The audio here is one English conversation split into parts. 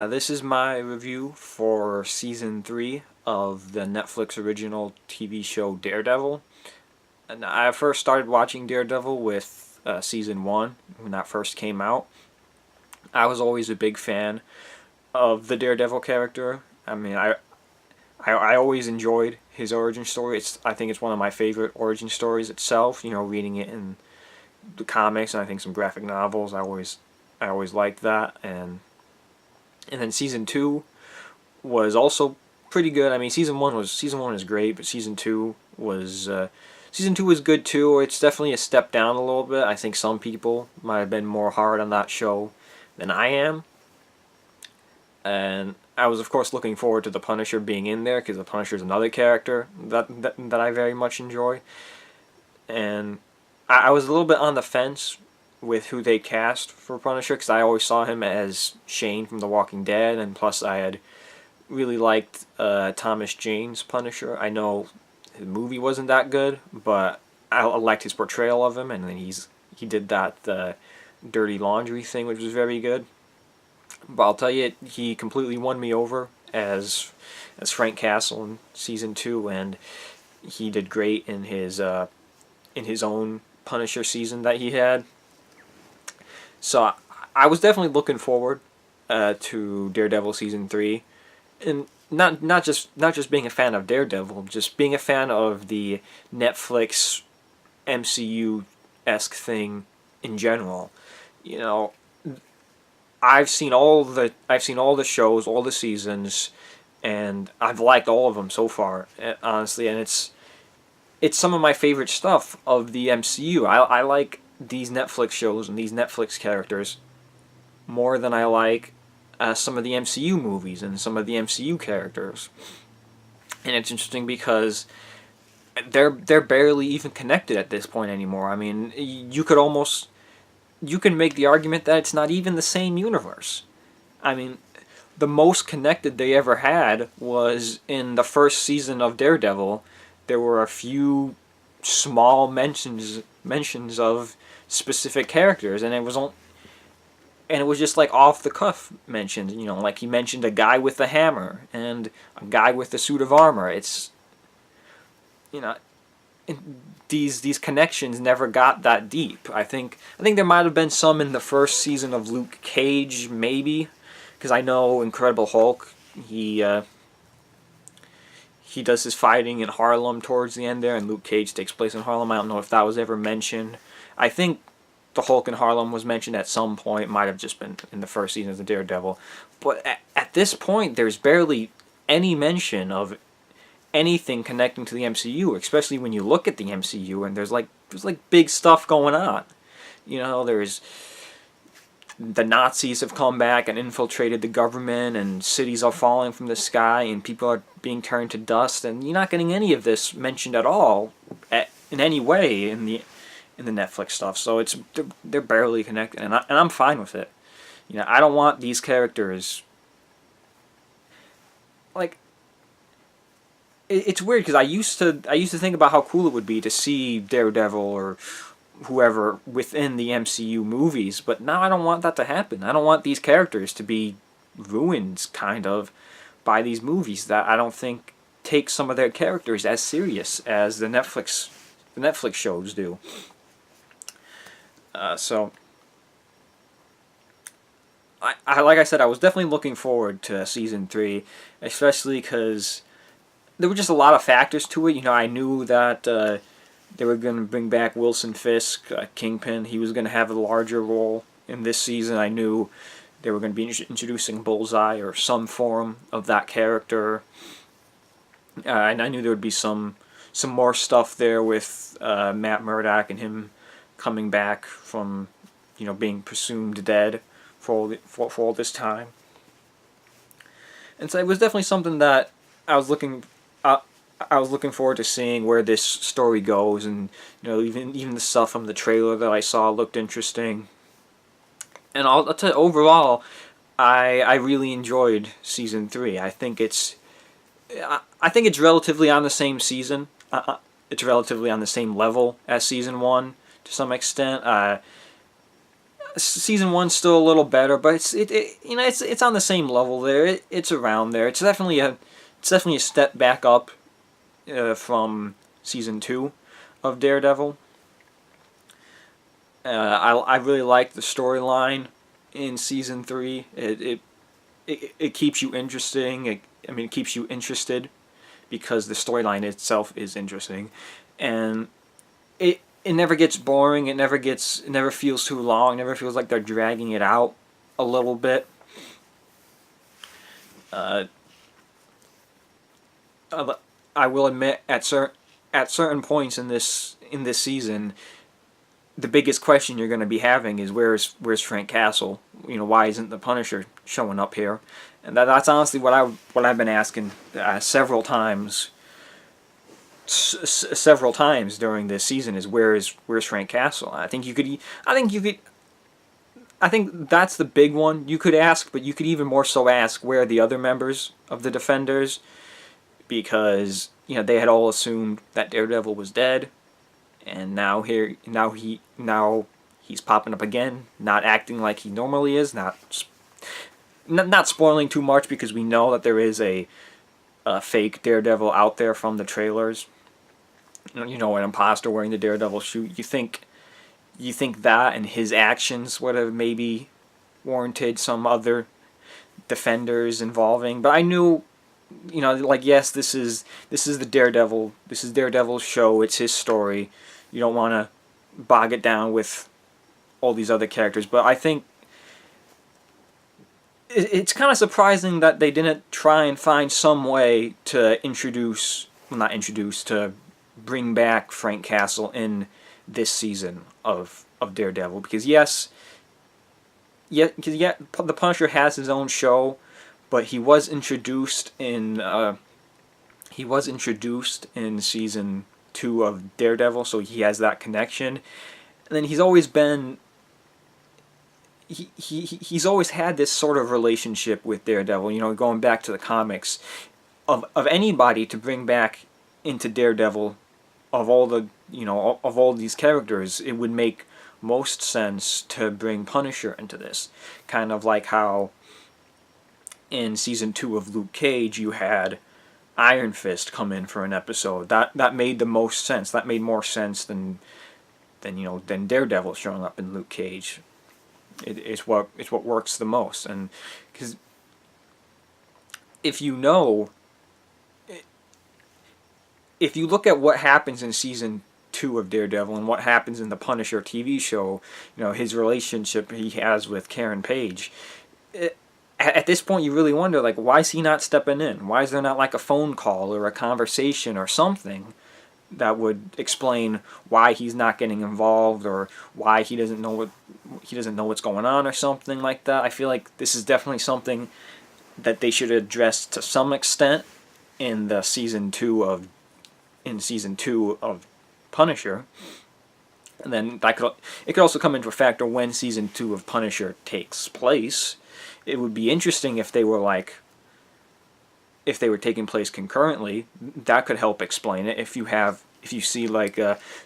This is my review for Season 3 of the Netflix original TV show Daredevil. And I first started watching Daredevil with Season 1 when that first came out. I was always a big fan of the Daredevil character. I always enjoyed his origin story. I think it's one of my favorite origin stories itself. You know, reading it in the comics and I think some graphic novels. I always liked that. And then Season 2 was also pretty good. I mean, season one is great, but season two was good too. It's definitely a step down a little bit. I think some people might have been more hard on that show than I am. And I was of course looking forward to the Punisher being in there because the Punisher is another character that I very much enjoy. And I was a little bit on the fence with who they cast for Punisher because I always saw him as Shane from The Walking Dead, and plus I had really liked Thomas Jane's Punisher. I know the movie wasn't that good, but I liked his portrayal of him, and then he did that dirty laundry thing, which was very good. But I'll tell you, he completely won me over as Frank Castle in Season 2, and he did great in his own Punisher season that he had. So I was definitely looking forward to Daredevil Season 3, and not just being a fan of Daredevil, just being a fan of the Netflix MCU-esque thing in general. You know, I've seen all the shows, all the seasons, and I've liked all of them so far, honestly, and it's some of my favorite stuff of the MCU. I like these Netflix shows and these Netflix characters more than I like some of the MCU movies and some of the MCU characters. And it's interesting because they're barely even connected at this point anymore. I mean, you can make the argument that it's not even the same universe. I mean, the most connected they ever had was in the first season of Daredevil. There were a few small mentions of specific characters, and it was just like off the cuff mentioned. You know, like he mentioned a guy with a hammer and a guy with a suit of armor. It's, you know, these connections never got that deep. I think there might have been some in the first season of Luke Cage, maybe, because I know Incredible Hulk, he does his fighting in Harlem towards the end there, and Luke Cage takes place in Harlem. I don't know if that was ever mentioned. I think the Hulk in Harlem was mentioned at some point. It might have just been in the first season of the Daredevil. But at this point, there's barely any mention of anything connecting to the MCU, especially when you look at the MCU and there's big stuff going on. You know, there's the Nazis have come back and infiltrated the government, and cities are falling from the sky, and people are being turned to dust, and you're not getting any of this mentioned at all, in any way in the Netflix stuff. So they're barely connected, and I'm fine with it. You know, I don't want these characters. Like, it's weird because I used to think about how cool it would be to see Daredevil or whoever within the MCU movies, but now I don't want that to happen. I don't want these characters to be ruined, kind of, by these movies that I don't think take some of their characters as serious as the Netflix shows do. So, like I said, I was definitely looking forward to Season 3, especially because there were just a lot of factors to it. You know, I knew that they were going to bring back Wilson Fisk, Kingpin. He was going to have a larger role in this season. I knew they were going to be introducing Bullseye or some form of that character. And I knew there would be some more stuff there with Matt Murdock and him coming back from, you know, being presumed dead for all this time. And so it was definitely something that I was looking forward to seeing where this story goes, and you know, even the stuff from the trailer that I saw looked interesting. And I'll tell you, overall, I really enjoyed Season 3. I think it's relatively on the same season. It's relatively on the same level as Season 1 to some extent. season one's still a little better, but it's on the same level there. It's around there. It's definitely a step back up from season two of Daredevil. I really like the storyline in season three. It keeps you interesting. It keeps you interested because the storyline itself is interesting, and it never gets boring. It never feels too long. It never feels like they're dragging it out a little bit. Uh, I will admit at certain points in this season, the biggest question you're going to be having is where's Frank Castle? Why isn't the Punisher showing up here? And that's honestly what I've been asking several times during this season is where's Frank Castle? I think that's the big one you could ask, but you could even more so ask where are the other members of the Defenders, because they had all assumed that Daredevil was dead, and now he's popping up again, not acting like he normally is, not spoiling too much because we know that there is a fake Daredevil out there from the trailers. An imposter wearing the Daredevil suit. You think that and his actions would have maybe warranted some other Defenders involving, but I knew, yes, this is the Daredevil. This is Daredevil's show. It's his story. You don't want to bog it down with all these other characters, but I think it's kind of surprising that they didn't try and find some way to to bring back Frank Castle in this season of Daredevil, because the Punisher has his own show, but he was introduced in season 2 of Daredevil, so he has that connection. And then he's always had this sort of relationship with Daredevil. Going back to the comics, of anybody to bring back into Daredevil, of all these characters, it would make most sense to bring Punisher into this. Kind of like how in season 2 of Luke Cage you had Iron Fist come in for an episode. That made the most sense. That made more sense than Daredevil showing up in Luke Cage. It's what works the most, and because if you look at what happens in season 2 of Daredevil and what happens in the Punisher TV show, his relationship he has with Karen Page, at this point you really wonder, why is he not stepping in? Why is there not a phone call or a conversation or something that would explain why he's not getting involved, or why he doesn't know what's going on, or something like that? I feel like this is definitely something that they should address to some extent in season 2 of Punisher. And then it could also come into a factor when season 2 of Punisher takes place. It would be interesting if they were taking place concurrently. That could help explain it. If you see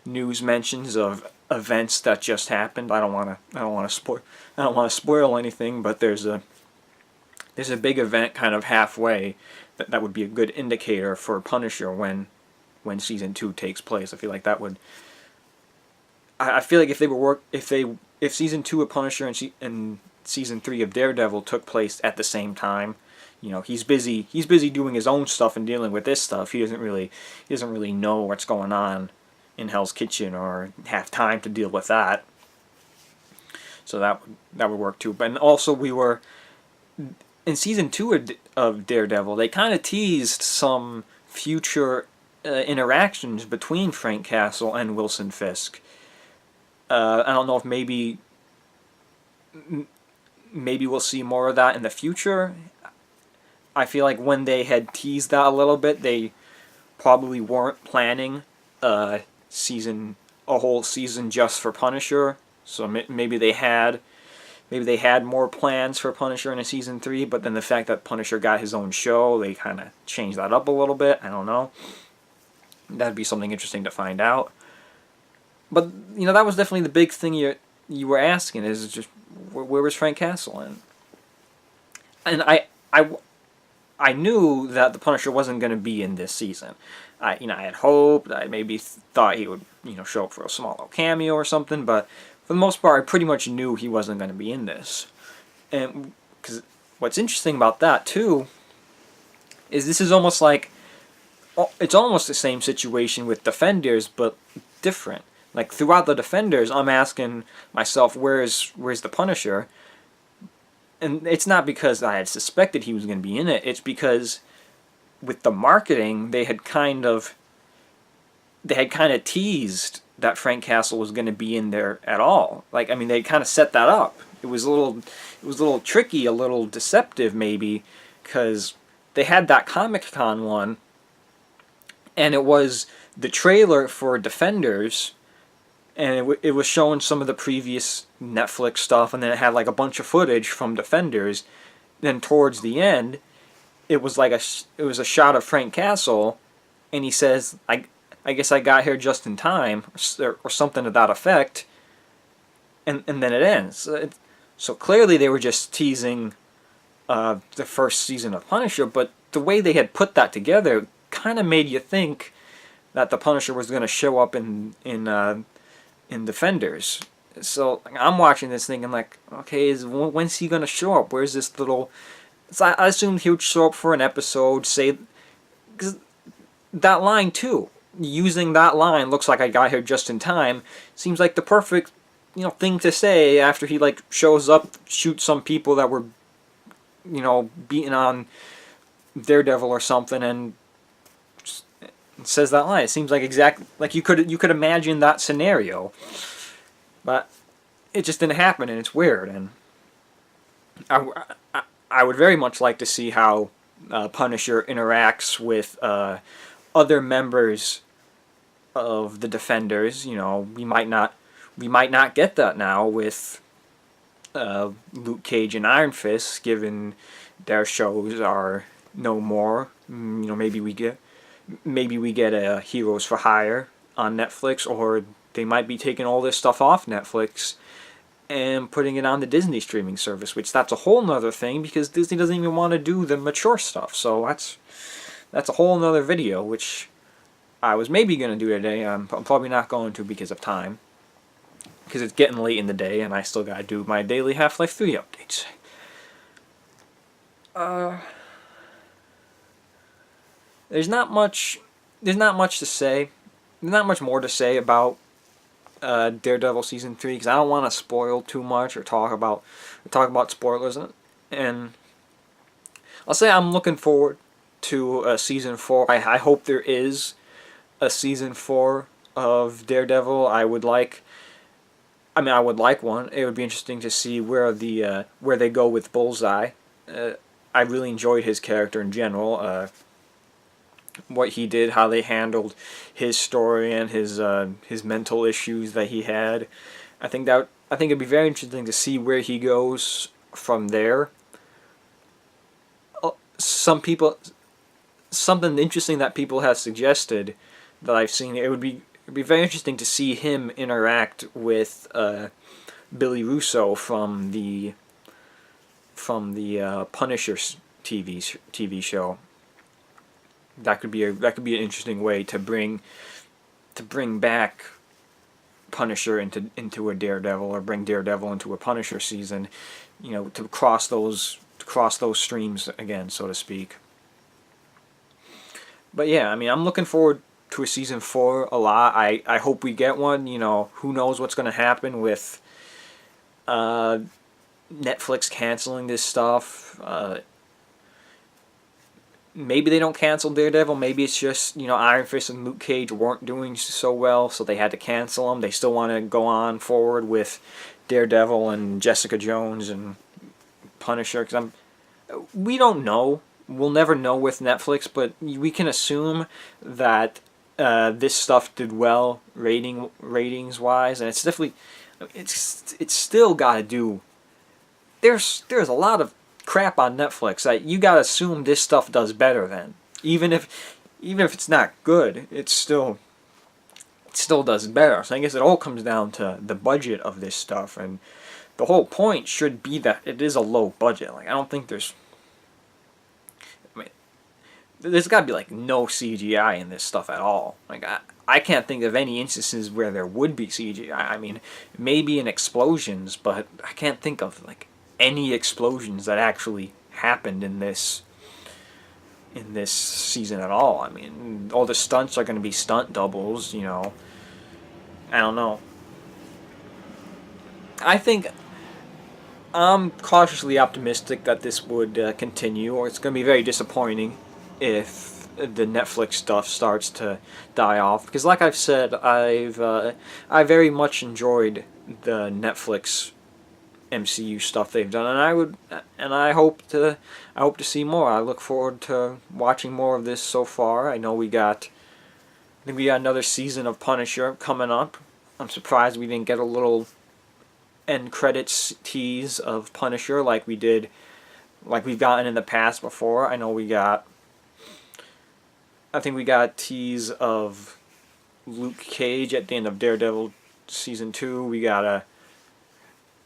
news mentions of events that just happened, I don't want to spoil anything, but there's a big event kind of halfway that would be a good indicator for Punisher when season 2 takes place. I feel like that would. I feel like if season 2 of Punisher and season 3 of Daredevil took place at the same time, he's busy doing his own stuff and dealing with this stuff. He doesn't really know what's going on in Hell's Kitchen or have time to deal with that. So that would work too. But also we were in season 2 of Daredevil, they kind of teased some future interactions between Frank Castle and Wilson Fisk. I don't know if maybe we'll see more of that in the future. I feel like when they had teased that a little bit, they probably weren't planning a whole season just for Punisher. So maybe they had more plans for Punisher in a season 3, but then the fact that Punisher got his own show, they kind of changed that up a little bit. I don't know. That'd be something interesting to find out. But that was definitely the big thing you were asking, is just where was Frank Castle? And I knew that the Punisher wasn't going to be in this season. I had hoped, I maybe thought he would, show up for a small little cameo or something, but for the most part, I pretty much knew he wasn't going to be in this. And because what's interesting about that too is this is almost like, it's almost the same situation with Defenders, but different. Like throughout the Defenders, I'm asking myself, where's the Punisher? And it's not because I had suspected he was going to be in it. It's because with the marketing, they had kind of teased that Frank Castle was going to be in there at all. Like, I mean, they kind of set that up. It was a little tricky, a little deceptive maybe, because they had that Comic-Con one, and it was the trailer for Defenders, and it was showing some of the previous Netflix stuff, and then it had like a bunch of footage from Defenders. Then towards the end, it was like a shot of Frank Castle, and he says, I guess I got here just in time, or something to that effect, and then it ends. So clearly they were just teasing the first season of Punisher, but the way they had put that together kind of made you think that the Punisher was going to show up in Defenders. So I'm watching this thinking like, okay, when's he going to show up? Where's this little... So I assumed he would show up for an episode, say... Because that line too, using that line, looks like I got here just in time, seems like the perfect thing to say after he like shows up, shoots some people that were beating on Daredevil or something, and says that line. It seems like exactly like you could imagine that scenario, but it just didn't happen, and it's weird. And I would very much like to see how Punisher interacts with other members of the Defenders. We might not get that now with Luke Cage and Iron Fist, given their shows are no more. Maybe we get a Heroes for Hire on Netflix, or they might be taking all this stuff off Netflix and putting it on the Disney streaming service, which that's a whole nother thing, because Disney doesn't even want to do the mature stuff. So that's a whole nother video, which I was maybe going to do today. I'm probably not going to because of time, because it's getting late in the day and I still got to do my daily Half-Life 3 updates. There's not much to say. There's not much more to say about Daredevil season 3, because I don't want to spoil too much or talk about spoilers. And I'll say I'm looking forward to season 4. I hope there is a season 4 of Daredevil. I would like one. It would be interesting to see where they go with Bullseye. I really enjoyed his character in general. What he did, how they handled his story and his mental issues that he had. I think it'd be very interesting to see where he goes from there. Something interesting that people have suggested that I've seen, it would be very interesting to see him interact with Billy Russo from the Punisher TV show. That could be an interesting way to bring back Punisher into a Daredevil, or bring Daredevil into a Punisher season, to cross those streams again, so to speak. But yeah, I'm looking forward to a season 4 a lot. I hope we get one. Who knows what's going to happen with Netflix canceling this stuff. Maybe they don't cancel Daredevil. Maybe it's just, Iron Fist and Luke Cage weren't doing so well, so they had to cancel them. They still want to go on forward with Daredevil and Jessica Jones and Punisher. We don't know. We'll never know with Netflix, but we can assume that this stuff did well ratings wise, and it's definitely it's still got to do. There's a lot of crap on Netflix that you gotta assume this stuff does better than. Even if it's not good, it still does better. So I guess it all comes down to the budget of this stuff and the whole point should be that it is a low budget. Like I don't think there's, I mean, there's got to be like no CGI in this stuff at all. Like I can't think of any instances where there would be CGI. I mean, maybe in explosions, but I can't think of like any explosions that actually happened in this season at all. I mean, all the stunts are going to be stunt doubles. You know, I don't know. I think I'm cautiously optimistic that this would continue, or it's going to be very disappointing if the Netflix stuff starts to die off. Because, like I've said, I very much enjoyed the Netflix MCU stuff they've done, and I hope to see more. I look forward to watching more of this. So far, I know I think we got another season of Punisher coming up. I'm surprised we didn't get a little end credits tease of Punisher like we've gotten in the past before. I think we got a tease of Luke Cage at the end of Daredevil season 2. We got a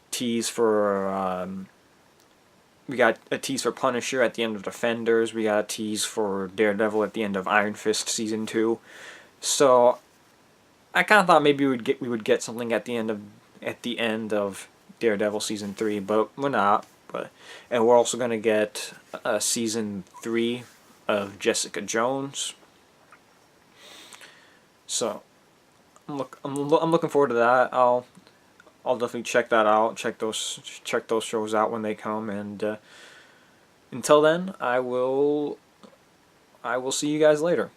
tease for Punisher at the end of Defenders. We got a tease for Daredevil at the end of Iron Fist season 2. So I kind of thought maybe we would get something at the end of Daredevil season 3, but we're not. And we're also gonna get season 3 of Jessica Jones. So I'm looking forward to that. I'll definitely check that out. Check those shows out when they come. And until then, I will see you guys later.